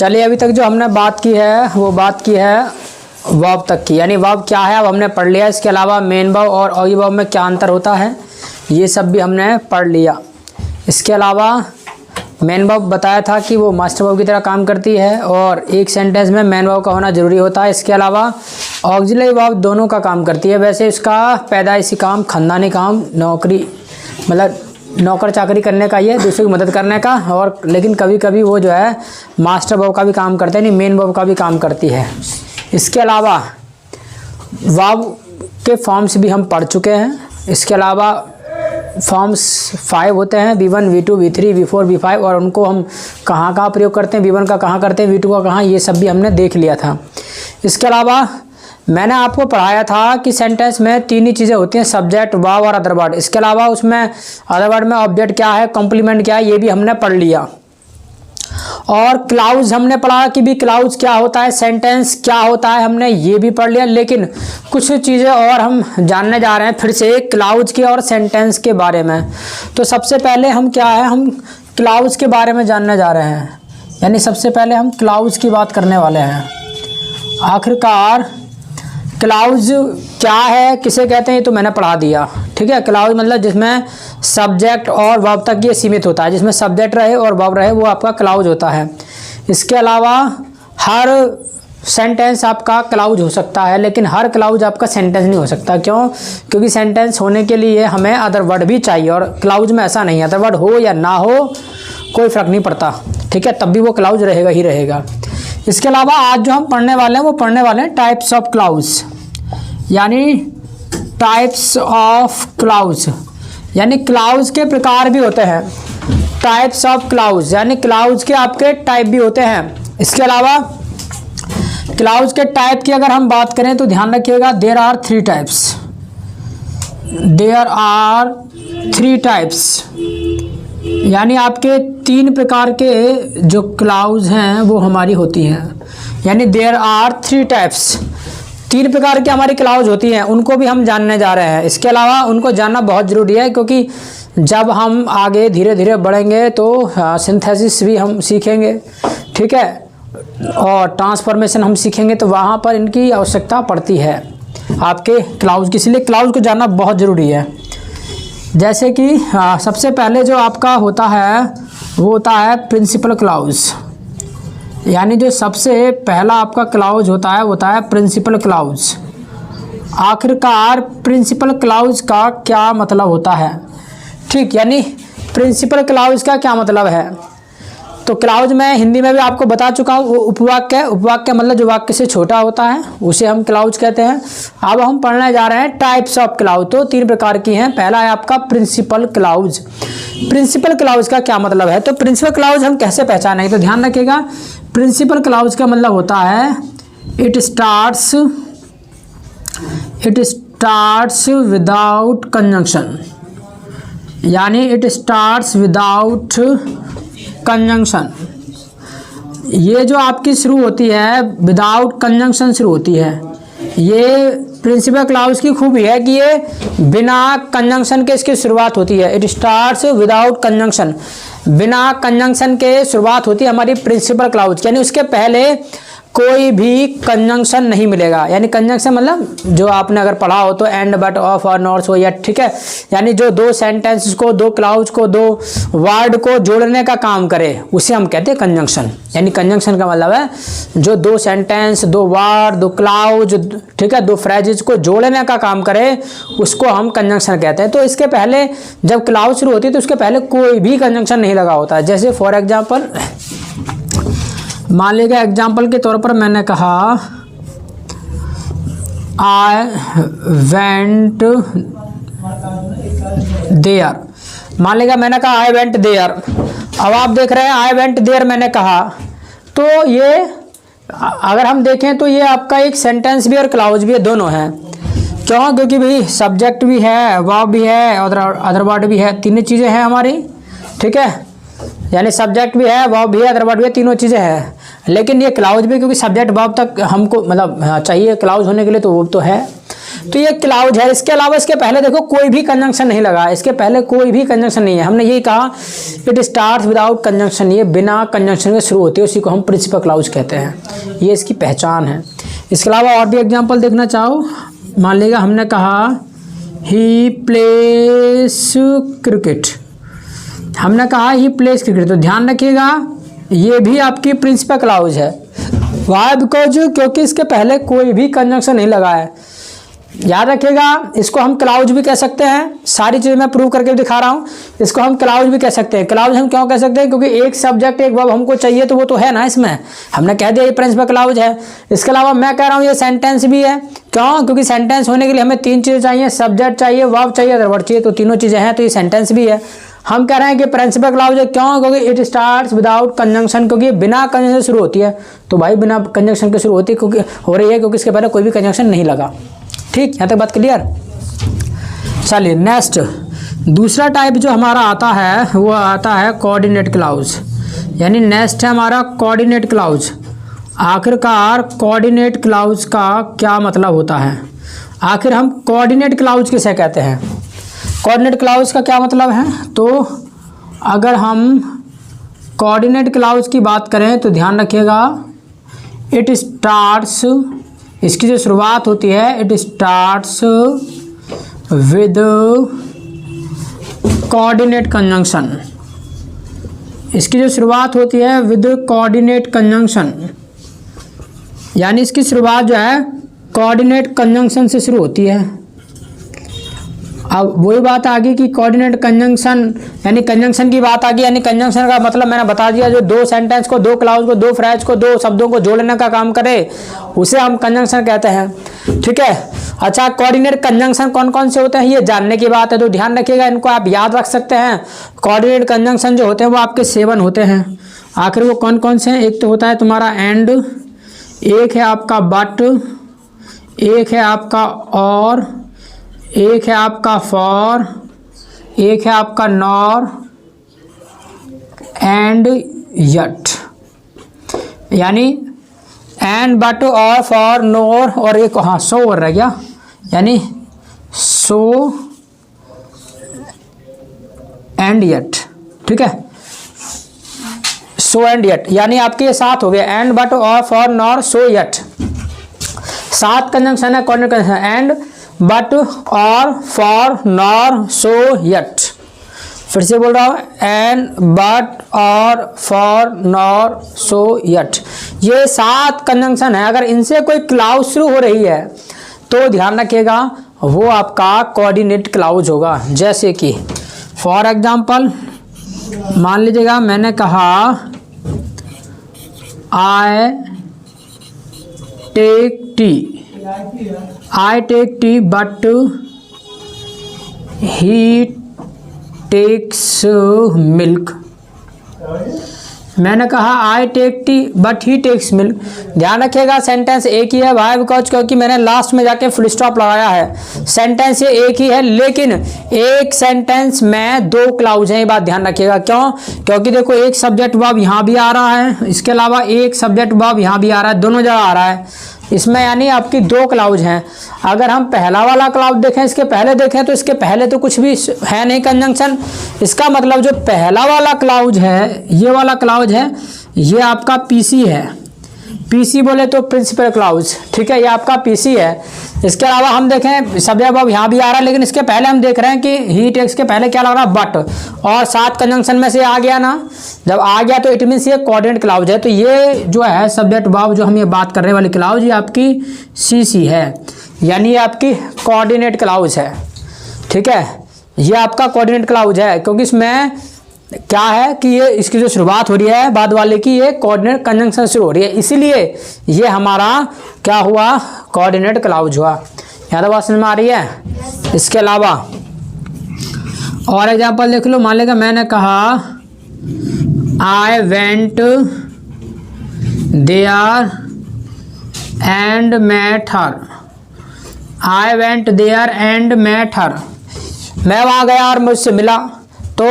चलिए, अभी तक जो हमने बात की है वो बात की है वर्ब तक की, यानी वर्ब क्या है अब हमने पढ़ लिया। इसके अलावा मेन वर्ब और ऑगी वर्ब में क्या अंतर होता है ये सब भी हमने पढ़ लिया। इसके अलावा मेन वर्ब बताया था कि वो मास्टर वर्ब की तरह काम करती है और एक सेंटेंस में मेन वर्ब का होना ज़रूरी होता है। इसके अलावा ऑक्सिलरी वर्ब दोनों का काम करती है। वैसे इसका पैदाइशी काम, ख़ानदानी काम, नौकरी मतलब नौकर चाकरी करने का, ये दूसरे की मदद करने का, और लेकिन कभी कभी वो जो है मास्टर वर्ब का भी काम करते हैं, नहीं मेन वर्ब का भी काम करती है। इसके अलावा वर्ब के फॉर्म्स भी हम पढ़ चुके हैं। इसके अलावा फॉर्म्स 5 होते हैं, V1, V2, V3, V4, V5, और उनको हम कहाँ कहाँ प्रयोग करते हैं, V1 का कहाँ करते हैं, V2 का कहाँ, ये सब भी हमने देख लिया था। इसके अलावा मैंने आपको पढ़ाया था कि सेंटेंस में 3 ही चीज़ें होती हैं, सब्जेक्ट, वर्ब और अदर वर्ड। इसके अलावा उसमें अदर वर्ड में ऑब्जेक्ट क्या है, कॉम्प्लीमेंट क्या है, ये भी हमने पढ़ लिया। और क्लाउज हमने पढ़ा कि भी क्लाउज क्या होता है, सेंटेंस क्या होता है, हमने ये भी पढ़ लिया। लेकिन कुछ चीज़ें और हम जानने जा रहे हैं फिर से क्लाउज के और सेंटेंस के बारे में। तो सबसे पहले हम क्या है, हम क्लाउज के बारे में जानने जा रहे हैं, यानी सबसे पहले हम क्लाउज की बात करने वाले हैं। आखिरकार क्लाउज क्या है, किसे कहते हैं, ये तो मैंने पढ़ा दिया। ठीक है, क्लाउज मतलब जिसमें सब्जेक्ट और वर्ब तक ये सीमित होता है, जिसमें सब्जेक्ट रहे और वर्ब रहे वो आपका क्लाउज होता है। इसके अलावा हर सेंटेंस आपका क्लाउज हो सकता है, लेकिन हर क्लाउज आपका सेंटेंस नहीं हो सकता। क्यों? क्योंकि सेंटेंस होने के लिए हमें अदर वर्ड भी चाहिए, और क्लाउज में ऐसा नहीं है, अदर वर्ड हो या ना हो कोई फ़र्क नहीं पड़ता। ठीक है, तब भी वो क्लाउज रहेगा ही रहेगा। इसके अलावा आज जो हम पढ़ने वाले हैं वो पढ़ने वाले हैं टाइप्स ऑफ क्लाउज, यानी टाइप्स ऑफ क्लाउज, यानी क्लाउज के प्रकार भी होते हैं। टाइप्स ऑफ क्लाउज यानी क्लाउज के आपके टाइप भी होते हैं। इसके अलावा क्लाउज के टाइप की अगर हम बात करें तो ध्यान रखिएगा, there are 3 types. There are 3 types, यानी आपके 3 प्रकार के जो क्लाउज हैं वो हमारी होती हैं, यानी देयर आर 3 टाइप्स। 3 प्रकार की हमारी क्लाउज होती हैं, उनको भी हम जानने जा रहे हैं। इसके अलावा उनको जानना बहुत ज़रूरी है, क्योंकि जब हम आगे धीरे धीरे बढ़ेंगे तो सिंथेसिस भी हम सीखेंगे, ठीक है, और ट्रांसफॉर्मेशन हम सीखेंगे, तो वहाँ पर इनकी आवश्यकता पड़ती है आपके क्लाउज की, इसलिए क्लाउज को जानना बहुत ज़रूरी है। जैसे कि सबसे पहले जो आपका होता है वो होता है प्रिंसिपल क्लाउज, यानी जो सबसे पहला आपका क्लाउज होता है वो होता है प्रिंसिपल क्लाउज। आखिरकार प्रिंसिपल क्लाउज का क्या मतलब होता है? ठीक, यानी प्रिंसिपल क्लाउज का क्या मतलब है? तो क्लाउज मैं हिंदी में भी आपको बता चुका हूँ, वो उपवाक्य। उपवाक्य मतलब जो वाक्य से छोटा होता है उसे हम क्लाउज कहते हैं। अब हम पढ़ने जा रहे हैं टाइप्स ऑफ क्लाउज। तो 3 प्रकार की हैं। पहला है आपका प्रिंसिपल क्लाउज। प्रिंसिपल क्लाउज का क्या मतलब है? तो प्रिंसिपल क्लाउज हम कैसे पहचानेंगे? तो ध्यान रखिएगा, प्रिंसिपल क्लाउज का मतलब होता है इट स्टार्ट्स विदाउट कंजंक्शन, यानी इट स्टार्ट्स विदाउट कंजंक्शन। ये जो आपकी शुरू होती है विदाउट कंजंक्शन शुरू होती है, ये प्रिंसिपल क्लाउज की खूबी है कि ये बिना कंजंक्शन के इसकी शुरुआत होती है। इट स्टार्ट्स विदाउट कंजंक्शन, बिना कंजंक्शन के शुरुआत होती है हमारी प्रिंसिपल क्लाउज, यानी उसके पहले कोई भी कंजंक्शन नहीं मिलेगा। यानी कंजंक्शन मतलब जो आपने अगर पढ़ा हो तो एंड, बट, ऑफ और नॉट हो, या ठीक है, यानी जो 2 सेंटेंस को, 2 क्लाउज को, 2 वर्ड को जोड़ने का काम करे उसे हम कहते हैं कंजंक्शन। यानी कंजंक्शन का मतलब है जो 2 सेंटेंस, 2 वर्ड, 2 क्लाउज, ठीक है, 2 फ्रेजेस को जोड़ने का काम करे उसको हम कंजंक्शन कहते हैं। तो इसके पहले जब क्लाउज शुरू होती है तो उसके पहले कोई भी कंजंक्शन नहीं लगा होता है। जैसे फॉर एग्जाम्पल मान लीजिए एग्जाम्पल के तौर पर मैंने कहा आई वेंट देयर। मान लीजिए मैंने कहा आई वेंट देयर। अब आप देख रहे हैं आई वेंट देयर मैंने कहा, तो ये अगर हम देखें तो ये आपका एक सेंटेंस भी और क्लाउज भी है, दोनों हैं। क्यों? क्योंकि भाई सब्जेक्ट भी है, वर्ब भी है और अदर वर्ड भी है, 3 चीज़ें हैं हमारी। ठीक है, यानी सब्जेक्ट भी है, वर्ब भी है, अदर वर्ड भी है, 3 चीज़ें हैं। लेकिन ये क्लाउज भी, क्योंकि सब्जेक्ट वर्ब तक हमको मतलब चाहिए क्लाउज होने के लिए, तो वो तो है। तो ये क्लाउज है। इसके अलावा इसके पहले देखो कोई भी कंजंक्शन नहीं लगा है, इसके पहले कोई भी कंजंक्शन नहीं है। हमने यही कहा इट स्टार्ट्स विदाउट कंजंक्शन, ये बिना कंजंक्शन के शुरू होती है, उसी को हम प्रिंसिपल क्लाउज कहते हैं। ये इसकी पहचान है। इसके अलावा और भी एग्जाम्पल देखना चाहो, मान लीजिए हमने कहा ही प्लेस क्रिकेट, हमने कहा ही प्लेस क्रिकेट, तो ध्यान रखिएगा ये भी आपकी प्रिंसिपल क्लाउज है। वाई? बिकॉज क्योंकि इसके पहले कोई भी कंजंक्शन नहीं लगा है। याद रखिएगा, इसको हम क्लाउज भी कह सकते हैं। सारी चीज़ें मैं प्रूव करके दिखा रहा हूँ। इसको हम क्लाउज भी कह सकते हैं। क्लाउज हम क्यों कह सकते हैं? क्योंकि एक सब्जेक्ट एक वर्ब हमको चाहिए, तो वो तो है ना इसमें, हमने कह दिया ये प्रिंसिपल क्लाउज है। इसके अलावा मैं कह रहा हूँ ये सेंटेंस भी है। क्यों? क्योंकि सेंटेंस होने के लिए हमें 3 चीज़ें चाहिए, सब्जेक्ट चाहिए, वर्ब चाहिए, अदर वर्ड चाहिए, तो तीनों चीज़ें हैं, तो ये सेंटेंस भी है। हम कह रहे हैं कि प्रिंसिपल क्लाउज है। क्यों? क्योंकि इट स्टार्ट्स विदाउट कंजंक्शन, क्योंकि बिना कंजंक्शन शुरू होती है। तो भाई बिना कंजंक्शन के शुरू होती है, क्योंकि हो रही है क्योंकि इसके पहले कोई भी कंजंक्शन नहीं लगा। ठीक, यहाँ तक बात क्लियर? चलिए नेक्स्ट, दूसरा टाइप जो हमारा आता है वो आता है कोऑर्डिनेट क्लाउज। यानी नेक्स्ट है हमारा कोऑर्डिनेट क्लाउज। आखिरकार कोऑर्डिनेट क्लाउज का क्या मतलब होता है? आखिर हम कोऑर्डिनेट क्लाउज किसे कहते हैं? कोऑर्डिनेट क्लाउज का क्या मतलब है? तो अगर हम कोऑर्डिनेट क्लाउज की बात करें तो ध्यान रखिएगा, इट स्टार्ट्स, इसकी जो शुरुआत होती है, it starts with coordinate conjunction. इसकी जो शुरुआत होती है विद कोऑर्डिनेट कंजंक्शन, यानी इसकी शुरुआत जो है कोऑर्डिनेट कंजंक्शन से शुरू होती है। अब वही बात आ गई कि कोऑर्डिनेट कंजंक्शन, यानी कंजंक्शन की बात आ गई। यानी कंजंक्शन का मतलब मैंने बता दिया, जो दो सेंटेंस को, दो क्लाउज को, दो फ्रेज को, दो शब्दों को जोड़ने का काम करे उसे हम कंजंक्शन कहते हैं। ठीक है। अच्छा, कोऑर्डिनेट कंजंक्शन कौन कौन से होते हैं ये जानने की बात है, तो ध्यान रखिएगा, इनको आप याद रख सकते हैं। कोऑर्डिनेट कंजंक्शन जो होते हैं वो आपके 7 होते हैं। आखिर वो कौन कौन से हैं? एक तो होता है तुम्हारा एंड, एक है आपका बट, एक है आपका और, एक है आपका फॉर, एक है आपका नॉर एंड यट। यानी एंड, बट, और, फॉर, नोर और एक हाँ सो और रह गया, यानी सो एंड यट। ठीक है, सो एंड यट, यानी आपके ये 7 हो गए, एंड, बट, और, for, nor, so, yet. 7 conjunction है कोऑर्डिनेट कंजंक्शन, एंड, बट, और, फॉर, नॉर, सो, यट। फिर से बोल रहा हूँ, एंड, बट, और, फॉर, नॉर, सो, यट। ये 7 कंजंक्शन है। अगर इनसे कोई क्लाउज शुरू हो रही है तो ध्यान रखिएगा वो आपका कोऑर्डिनेट क्लाउज होगा। जैसे कि फॉर एग्जाम्पल मान लीजिएगा मैंने कहा I take tea, I take tea but he takes milk। मैंने कहा I take tea but he takes milk. ध्यान रखिएगा सेंटेंस एक ही है भाई, बिकॉज क्योंकि मैंने लास्ट में जाके फुल स्टॉप लगाया है। सेंटेंस ये एक ही है, लेकिन एक सेंटेंस में 2 क्लाउज हैं। ये बात ध्यान रखिएगा। क्यों? क्योंकि देखो एक सब्जेक्ट वर्ब यहाँ भी आ रहा है, इसके अलावा एक सब्जेक्ट वर्ब यहाँ भी आ रहा है, दोनों जगह आ रहा है इसमें, यानी आपकी 2 क्लाउज हैं। अगर हम पहला वाला क्लाउज देखें, इसके पहले देखें, तो इसके पहले तो कुछ भी है नहीं कंजंक्शन। इसका मतलब जो पहला वाला क्लाउज है, ये वाला क्लाउज है, ये आपका पीसी है। पीसी बोले तो प्रिंसिपल क्लाउज। ठीक है, ये आपका पीसी है। इसके अलावा हम देखें सब्जेक्ट वर्ब यहाँ भी आ रहा है, लेकिन इसके पहले हम देख रहे हैं कि ही टेक्स के पहले क्या लग रहा है, बट, और 7 कंजंक्शन में से आ गया ना। जब आ गया तो इट मीन्स ये कोऑर्डिनेट क्लाउज है। तो ये जो है सब्जेक्ट वर्ब जो हम ये बात करने वाली क्लाउज, ये आपकी सीसी है, यानी ये आपकी कोऑर्डिनेट क्लाउज है। ठीक है, ये आपका कोऑर्डिनेट क्लाउज है, क्योंकि इसमें क्या है कि ये इसकी जो शुरुआत हो रही है बाद वाले की, ये कोऑर्डिनेट कंजंक्शन शुरू हो रही है, इसीलिए ये हमारा क्या हुआ, कोऑर्डिनेट क्लाउज हुआ। यहाँ तो बात समझ में आ रही है। इसके अलावा और एग्जाम्पल देख लो। मान लेगा मैंने कहा I went there and met her. I went there and met her, मैं वहाँ गया और मुझसे मिला। तो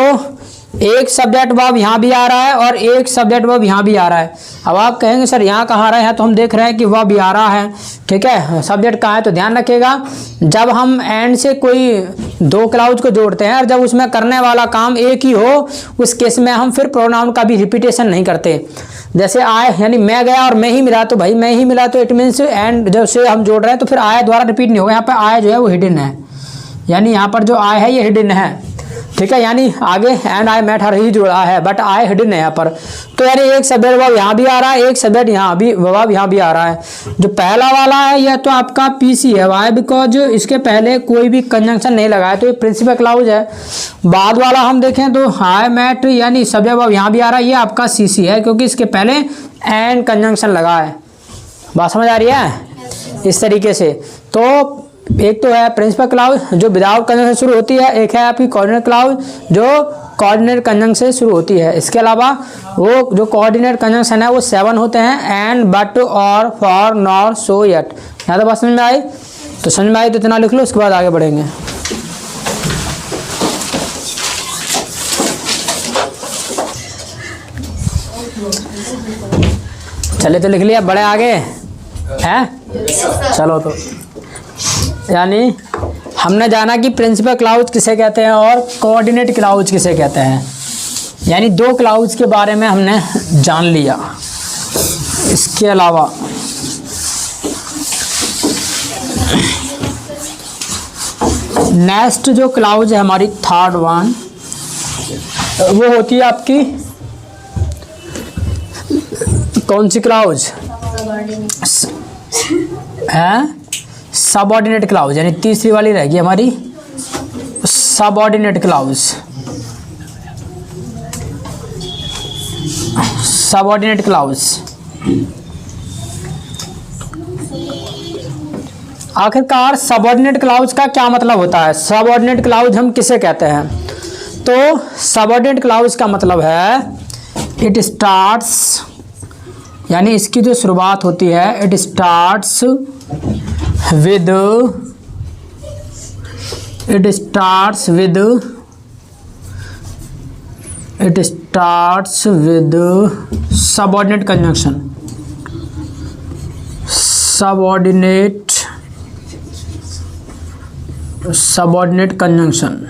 एक सब्जेक्ट वर्ब यहाँ भी आ रहा है और एक सब्जेक्ट वर्ब यहाँ भी आ रहा है। अब आप कहेंगे सर यहाँ कहाँ आ रहा है, तो हम देख रहे हैं कि वर्ब भी आ रहा है, ठीक है, सब्जेक्ट कहाँ है। तो ध्यान रखिएगा, जब हम एंड से कोई दो क्लाउज को जोड़ते हैं और जब उसमें करने वाला काम एक ही हो, उस केस में हम फिर प्रोनाउन का भी रिपीटेशन नहीं करते। जैसे आए यानी मैं गया और मैं ही मिला, तो भाई मैं ही मिला, तो इट मीन्स एंड जब से हम जोड़ रहे हैं तो फिर आए द्वारा रिपीट नहीं होगा। यहाँ पर आए जो है वो हिडन है, यानी यहाँ पर जो आए है ये हिडन है, ठीक है, यानी आगे एंड आई मेट हर ही जुड़ा है, बट आई हिडन है यहाँ पर। तो यानी एक सब्जेक्ट वर्ब यहाँ भी आ रहा है, एक सब्जेक्ट यहाँ भी वर्ब यहाँ भी आ रहा है। जो पहला वाला है यह तो आपका पीसी है, वाई बिकॉज इसके पहले कोई भी कंजंक्शन नहीं लगा है, तो ये प्रिंसिपल क्लाउज है। बाद वाला हम देखें तो आई मेट यानी सब्जेक्ट वर्ब यहाँ भी आ रहा है, ये आपका सीसी है क्योंकि इसके पहले एंड कंजंक्शन लगा है। बात समझ आ रही है इस तरीके से। तो एक तो है प्रिंसिपल क्लाउज जो विदाउट कंजंक्शन शुरू होती है, एक है आपकी कोऑर्डिनेट क्लाउज जो कोऑर्डिनेट कंजंक्शन से शुरू होती है। इसके अलावा वो जो कोऑर्डिनेट कंजंक्शन है वो 7 होते हैं, एंड, बट, और, फॉर, नॉर, सो, यट। यहाँ तो बात समझ में आई? तो समझ में आई तो इतना लिख लो, उसके बाद आगे बढ़ेंगे। चले तो लिख लिया, बड़े आगे हैं, चलो। तो यानी हमने जाना कि प्रिंसिपल क्लाउज किसे कहते हैं और कोऑर्डिनेट क्लाउज किसे कहते हैं, यानी दो क्लाउज के बारे में हमने जान लिया। इसके अलावा नेक्स्ट जो क्लाउज है हमारी थर्ड वन, वो होती है आपकी कौन सी क्लाउज है? सबऑर्डिनेट क्लाउज, यानी तीसरी वाली रहेगी हमारी सबऑर्डिनेट क्लाउज। सबऑर्डिनेट क्लाउज आखिरकार सबऑर्डिनेट क्लाउज का क्या मतलब होता है? सबऑर्डिनेट क्लाउज हम किसे कहते हैं? तो सबऑर्डिनेट क्लाउज का मतलब है इट स्टार्ट्स, यानी इसकी जो शुरुआत होती है, it starts with subordinate conjunction. Subordinate conjunction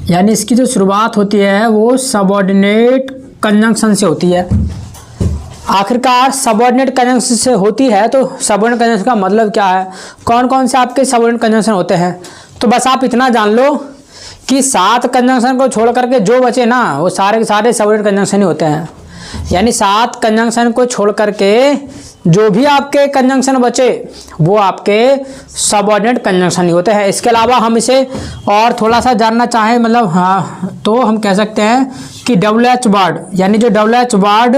यानी इसकी जो शुरुआत होती है वो सबऑर्डिनेट कंजंक्शन से होती है। आखिरकार सबऑर्डिनेट कंजंक्शन से होती है, तो सबऑर्डिनेट कंजंक्शन का मतलब क्या है, कौन कौन से आपके सबऑर्डिनेट कंजंक्शन होते हैं? तो बस आप इतना जान लो कि 7 कंजंक्शन को छोड़ करके जो बचे ना, वो सारे के सारे सबऑर्डिनेट कंजंक्शन ही होते हैं। यानी 7 कंजंक्शन को छोड़ करके जो भी आपके कंजंक्शन बचे वो आपके सबऑर्डिनेट कंजंक्शन ही होते हैं। इसके अलावा हम इसे और थोड़ा सा जानना चाहें, मतलब हाँ, तो हम कह सकते हैं कि WH वर्ड, यानी जो WH वर्ड,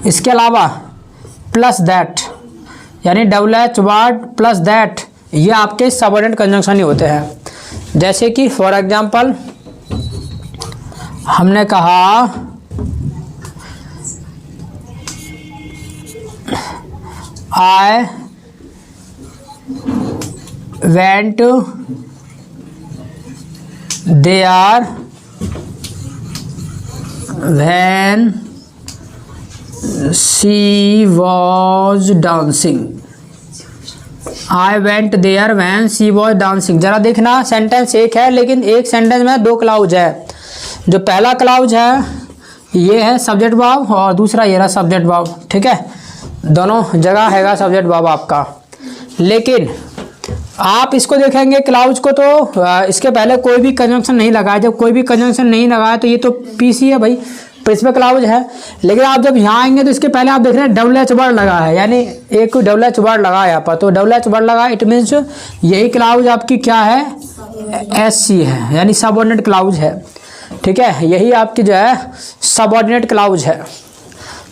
इसके अलावा प्लस दैट, यानी WH वर्ड प्लस दैट, ये आपके सबऑर्डिनेट कंजंक्शन ही होते हैं। जैसे कि फॉर एग्जांपल हमने कहा I went there when she was dancing। I went there when she was dancing। जरा देखना, सेंटेंस एक है लेकिन एक सेंटेंस में 2 क्लाउज है। जो पहला क्लाउज है ये है सब्जेक्ट वर्ब और दूसरा ये रहा सब्जेक्ट वर्ब, ठीक है, दोनों जगह हैगा सब्जेक्ट वर्ब आपका। लेकिन आप इसको देखेंगे क्लाउज को, तो इसके पहले कोई भी कंजंक्शन नहीं लगा है। जब कोई भी कंजंक्शन नहीं लगा है तो ये तो पीसी है भाई, प्रिंसिपल क्लाउज है। लेकिन आप जब यहाँ आएंगे तो इसके पहले आप देख रहे हैं WH वर्ड लगा है, यानी एक WH वर्ड लगा है यहाँ पर, तो WH वर्ड लगा, इट मीन्स यही क्लाउज आपकी क्या है, SC है, यानी सबऑर्डिनेट क्लाउज है, ठीक है, यही आपकी जो है सबऑर्डिनेट क्लाउज है।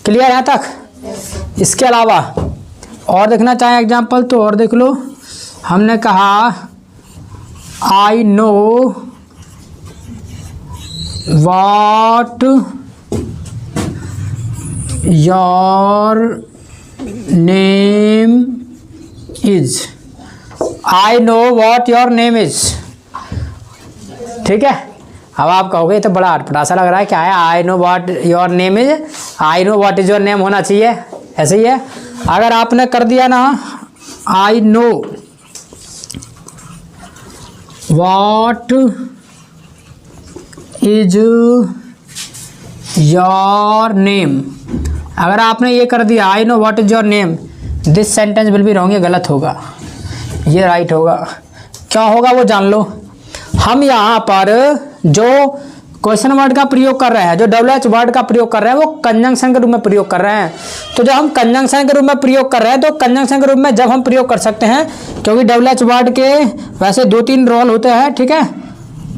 क्लियर यहाँ तक? इसके अलावा और देखना चाहें एग्जाम्पल तो और देख लो। हमने कहा आई know what your name is. I know what your name is, ठीक है। अब आप कहोगे तो बड़ा अटपटा सा लग रहा है, क्या है, I know what your name is, I know what is your name होना चाहिए, ऐसे ही है। अगर आपने कर दिया ना आई know what is your name, अगर आपने ये कर दिया आई know what is your name, this sentence will be wrong, ये गलत होगा, ये राइट होगा। क्या होगा वो जान लो। हम यहाँ पर जो क्वेश्चन वर्ड का प्रयोग कर रहे हैं, जो WH वर्ड का प्रयोग कर रहे हैं, वो कंजंक्शन के रूप में प्रयोग कर रहे हैं। तो जब हम कंजंक्शन के रूप में प्रयोग कर रहे हैं, तो कंजंक्शन के रूप में जब हम प्रयोग कर सकते हैं, क्योंकि WH वर्ड के वैसे 2-3 रोल होते हैं, ठीक है।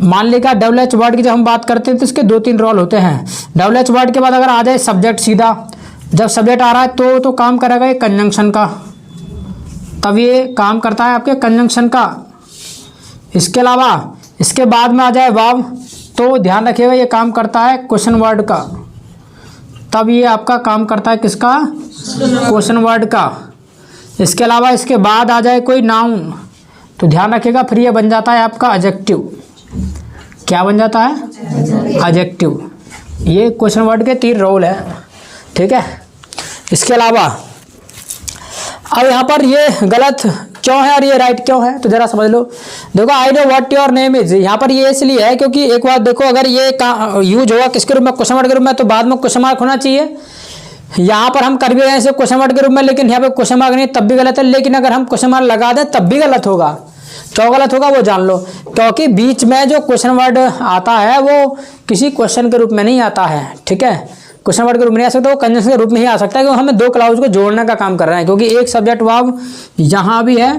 मान लीजिए WH वर्ड की जब हम बात करते हैं तो इसके 2-3 रोल होते हैं। WH वर्ड के बाद अगर आ जाए सब्जेक्ट सीधा, जब सब्जेक्ट आ रहा है तो काम करेगा ये कंजंक्शन का, तब ये काम करता है आपके कंजंक्शन का। इसके अलावा इसके बाद में आ जाए वर्ब, तो ध्यान रखिएगा ये काम करता है क्वेश्चन वर्ड का, तब ये आपका काम करता है किसका, क्वेश्चन वर्ड का। इसके अलावा इसके बाद आ जाए कोई नाउन, तो ध्यान रखिएगा फिर ये बन जाता है आपका एडजेक्टिव। क्या बन जाता है, एडजेक्टिव। ये क्वेश्चन वर्ड के 3 रोल है, ठीक है। इसके अलावा अब यहाँ पर ये गलत क्यों है और ये राइट क्यों है, तो जरा समझ लो। देखो आई know what your name is, यहाँ पर ये इसलिए है क्योंकि एक बात देखो, अगर ये यूज होगा किसके रूप में, क्वेश्चन वर्ड के रूप में, तो बाद में क्वेश्चन मार्क होना चाहिए। यहाँ पर हम कर भी रहे हैं इसे क्वेश्चन वर्ड के रूप में, लेकिन यहाँ पे क्वेश्चन मार्क नहीं, तब भी गलत है। लेकिन अगर हम क्वेश्चन मार्क लगा दें तब भी गलत होगा। क्यों गलत होगा वो जान लो, क्योंकि बीच में जो क्वेश्चन वर्ड आता है वो किसी क्वेश्चन के रूप में नहीं आता है, ठीक है। क्वेश्चन वर्ड के रूप में नहीं आ सकता, वो कंजंक्शन के रूप में ही आ सकता है, क्योंकि हमें 2 क्लाउज को जोड़ने का काम कर रहे हैं। क्योंकि एक सब्जेक्ट वर्ब यहाँ भी है,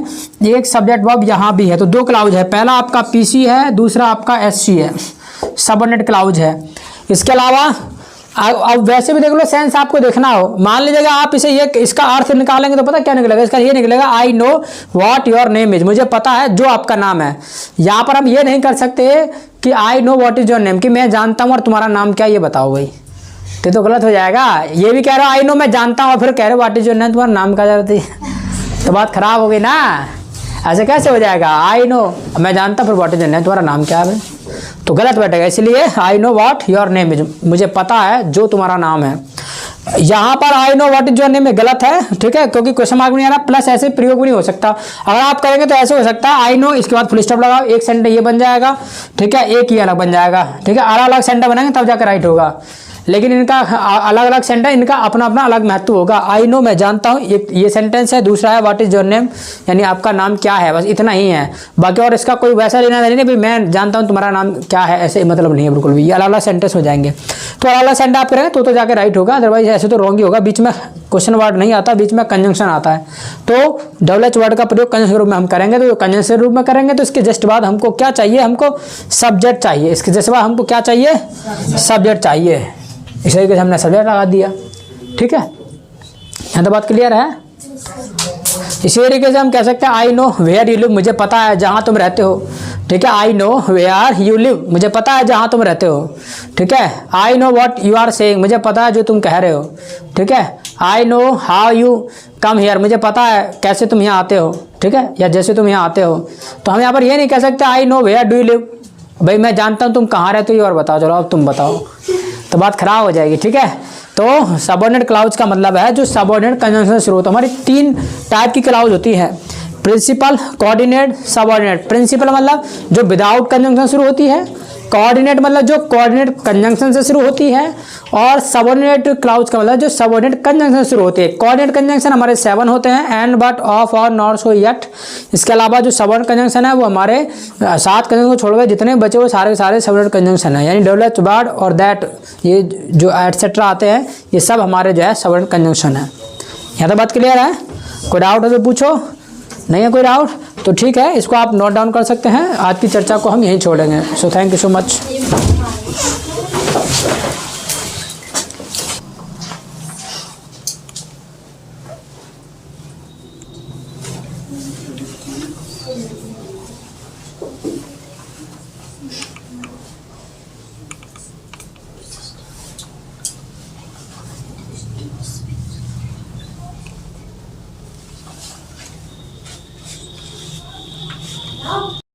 एक सब्जेक्ट वर्ब यहाँ भी है, तो 2 क्लाउज है। पहला आपका PC है, दूसरा आपका SC है, सबऑर्डिनेट क्लाउज है। इसके अलावा अब वैसे भी देख लो, सेंस आपको देखना हो, मान लीजिएगा आप इसे ये इसका अर्थ निकालेंगे तो पता क्या निकलेगा, इसका ये निकलेगा आई know what your name is, मुझे पता है जो आपका नाम है। यहाँ पर हम ये नहीं कर सकते कि आई know what is your name, कि मैं जानता हूँ और तुम्हारा नाम क्या, ये बताओ भाई, तो गलत हो जाएगा। ये भी कह रहे हो आई नो मैं जानता हूँ, और फिर कह रहे हो व्हाट इज योर नेम, तुम्हारा नाम क्या जरूरत है, तो बात खराब हो गई ना। ऐसे कैसे हो जाएगा, आई नो मैं जानता हूँ, फिर व्हाट इज योर नेम, तुम्हारा नाम क्या है, तो गलत बैठेगा। इसलिए आई know what your name is, मुझे पता है जो तुम्हारा नाम है। यहाँ पर आई know what is your name में गलत है, ठीक है, क्योंकि क्वेश्चन मार्क नहीं आ रहा, प्लस ऐसे प्रयोग भी नहीं हो सकता। अगर आप करेंगे तो ऐसे हो सकता है आई नो, इसके बाद फुल स्टॉप लगाओ, एक सेंटेंस ये बन जाएगा, ठीक है, एक ही अलग बन जाएगा, ठीक है। अलग अलग सेंटेंस बनाएंगे तब जाकर राइट होगा, लेकिन इनका अलग अलग सेंटेंस, इनका अपना अपना अलग महत्व होगा। आई नो मैं जानता हूँ, ये सेंटेंस है, दूसरा है व्हाट इज योर नेम, यानी आपका नाम क्या है, बस इतना ही है। बाकी और इसका कोई वैसा लेना देना नहीं, मैं जानता हूँ तुम्हारा नाम क्या है, ऐसे मतलब नहीं है बिल्कुल भी। ये अलग अलग सेंटेंस हो जाएंगे, तो अलग अलग सेंटेंस आप करेंगे तो जाके राइट होगा, अदरवाइज ऐसे तो रॉन्ग ही होगा। बीच में क्वेश्चन वर्ड नहीं आता, बीच में कंजंक्शन आता है, तो WH वर्ड का प्रयोग कंजंक्शन रूप में हम करेंगे, तो कंजंक्शन रूप में करेंगे तो इसके जस्ट बाद हमको क्या चाहिए, हमको सब्जेक्ट चाहिए। इसके जस्ट बाद हमको क्या चाहिए, सब्जेक्ट चाहिए। इस तरीके से हमने सब्जेक्ट लगा दिया, ठीक है। यहाँ तो बात क्लियर है। इसी तरीके से हम कह सकते हैं I know where you live, मुझे पता है जहाँ तुम रहते हो, ठीक है। I know where you live, मुझे पता है जहाँ तुम रहते हो, ठीक है। I know what you are saying, मुझे पता है जो तुम कह रहे हो, ठीक है। I know how you come here, मुझे पता है कैसे तुम यहाँ आते हो, ठीक है, या जैसे तुम यहाँ आते हो। तो हम यहाँ पर ये नहीं कह सकते I know where do you live, भाई मैं जानता हूँ तुम कहाँ रहते हो, और बताओ, चलो अब तुम बताओ, तो बात खराब हो जाएगी, ठीक है। तो सबऑर्डिनेट क्लाउज का मतलब है जो सबऑर्डिनेट कंजंक्शन शुरू होता है। हमारी 3 टाइप की क्लाउज होती है, प्रिंसिपल, कोऑर्डिनेट, सबऑर्डिनेट। प्रिंसिपल मतलब जो विदाउट कंजंक्शन शुरू होती है, कोऑर्डिनेट मतलब जो कोऑर्डिनेट कंजंक्शन से शुरू होती है, और सबऑर्डिनेट क्लाउज का मतलब जो सबऑर्डिनेट कंजंक्शन से शुरू होती है। कोऑर्डिनेट कंजंक्शन हमारे 7 होते हैं, एंड, बट, ऑफ, और, नॉर, सो, येट। इसके अलावा जो सबऑर्डिनेट कंजंक्शन है वो हमारे 7 कंजंक्शन को छोड़कर जितने बचे वो सारे के सारे सबऑर्डिनेट कंजंक्शन है, यानी WH वर्ड और दैट, ये जो एटसेट्रा आते हैं, ये सब हमारे जो है सबऑर्डिनेट कंजंक्शन है। यहाँ तो बात क्लियर है। कोई डाउट हो तो पूछो, नहीं है कोई डाउट तो ठीक है, इसको आप नोट डाउन कर सकते हैं। आज की चर्चा को हम यहीं छोड़ेंगे। So thank you so much.